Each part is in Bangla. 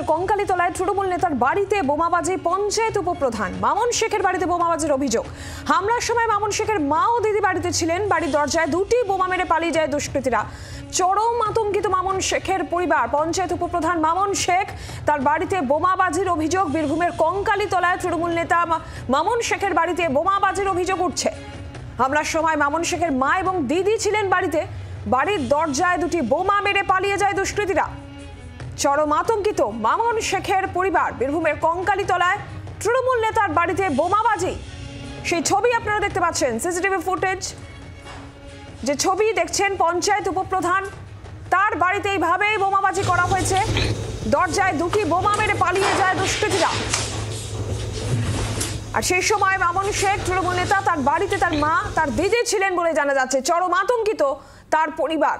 বীরভূমের কঙ্কালীতলায় তৃণমূল নেতার বাড়িতে বোমাবাজি, পঞ্চায়েত উপপ্রধান মামুন শেখের বাড়িতে বোমাবাজির অভিযোগ। হামলার সময় মামুন শেখের মা ও দিদি বাড়িতে ছিলেন। বাড়ির দরজায় দুটি বোমা মেরে পালিয়ে যায় দুষ্কৃতীরা। চরম আতঙ্কিত মামুন শেখের পরিবার। পঞ্চায়েত উপপ্রধান মামুন শেখ, তার বাড়িতে বোমাবাজির অভিযোগ। বীরভূমের কঙ্কালীতলায় তৃণমূল নেতা মামুন শেখের বাড়িতে বোমাবাজির অভিযোগ উঠছে। হামলার সময় মামুন শেখের মা এবং দিদি ছিলেন বাড়িতে। বাড়ির দরজায় দুটি বোমা মেরে পালিয়ে যায় দুষ্কৃতীরা। চরম আতঙ্কিত মামুন শেখের পরিবার। বীরভূমের কঙ্কালীতলায় তৃণমূল নেতার বাড়িতে বোমাবাজি, সেই ছবি আপনারা দেখতে পাচ্ছেন, সিসিটিভি ফুটেজ। যে ছবি দেখছেন, পঞ্চায়েত উপপ্রধান তার বাড়িতে এইভাবেই বোমাবাজি করা হয়েছে। দরজায় দুটি বোমা মেরে পালিয়ে যায় দুষ্কৃতীরা। আর সেই সময় মামুন শেখ তৃণমূল নেতা, তার বাড়িতে তার মা, তার দিদি ছিলেন বলে জানা যাচ্ছে। চরম আতঙ্কিত তার পরিবার।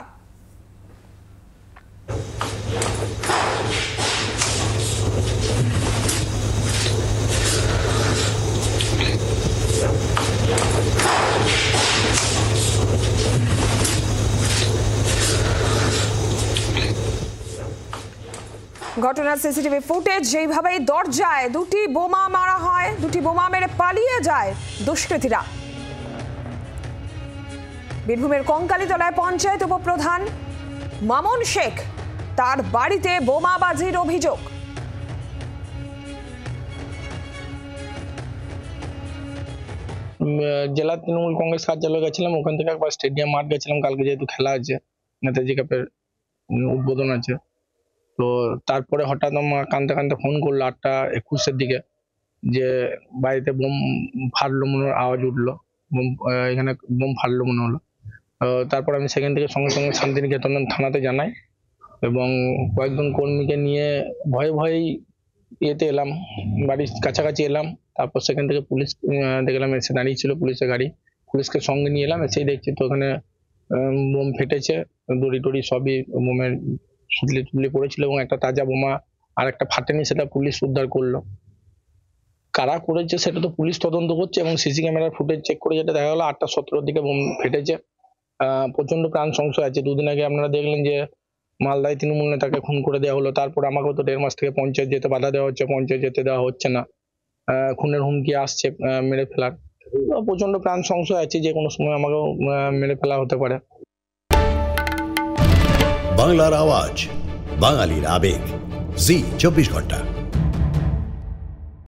ঘটনার সিসিটিভি ফুটেজ, যেইভাবেই দরজায় দুটি বোমা মারা হয়, দুটি বোমা মেরে পালিয়ে যায় দুষ্কৃতীরা। বীরভূমের কঙ্কালীতলায় পঞ্চায়েত উপপ্রধান মামুন শেখ, তার বাড়িতে বোমাবাজির অভিযোগ। জেলা তৃণমূল কংগ্রেস কার্যালয়ে গেছিলাম, ওখান থেকে একবার স্টেডিয়াম মাঠ গেছিলাম, কালকে যেহেতু খেলা আছে, নেতাজি কাপের উদ্বোধন আছে। তো তারপরে হঠাৎ আমার কাঁদতে কাঁদতে ফোন করলো 8:21 দিকে, যে বাড়িতে বোম ফাটলো মনে আওয়াজ উঠলো, এখানে বোম ফাটলো মনে হলো। তারপর আমি সেখান থেকে সঙ্গে সঙ্গে শান্তিনিকেতন থানাতে জানাই এবং কয়েকজন কর্মীকে নিয়ে ভয়ে ভয়েই ইয়েতে এলাম, বাড়ির কাছাকাছি এলাম। তারপর সেখান থেকে পুলিশ দেখলাম এসে দাঁড়িয়ে ছিল, পুলিশের গাড়ি, পুলিশকে সঙ্গে নিয়ে এলাম। এসেই দেখছি তো ওখানে বোম ফেটেছে, দড়ি টড়ি সবই বোমের সুতলি পড়েছিল এবং একটা তাজা বোমা আর একটা ফাটেনি, সেটা পুলিশ উদ্ধার করলো। কারা করেছে সেটা তো পুলিশ তদন্ত করছে এবং সিসি ক্যামেরার ফুটেজ চেক করে যেটা দেখা গেলো 8:17 দিকে বোম ফেটেছে। প্রচন্ড প্রাণ সংশয় আছে। দুদিন আগে আপনারা দেখলেন যে মালদায় তৃণমূল নেতাকে খুন করে দেওয়া হলো। তারপর আমাকেও তো 1.5 মাস থেকে পঞ্চায়েত যেতে বাধা দেওয়া হচ্ছে, পঞ্চায়েত যেতে দেওয়া হচ্ছে না, খুনের হুমকি আসছে মেরে ফেলার। প্রচন্ড প্রাণ সংশয় আছে, যে কোনো সময় আমাকেও মেরে ফেলা হতে পারে। বাংলার আওয়াজ, বাঙালির আবেগ, জি 24 ঘন্টা।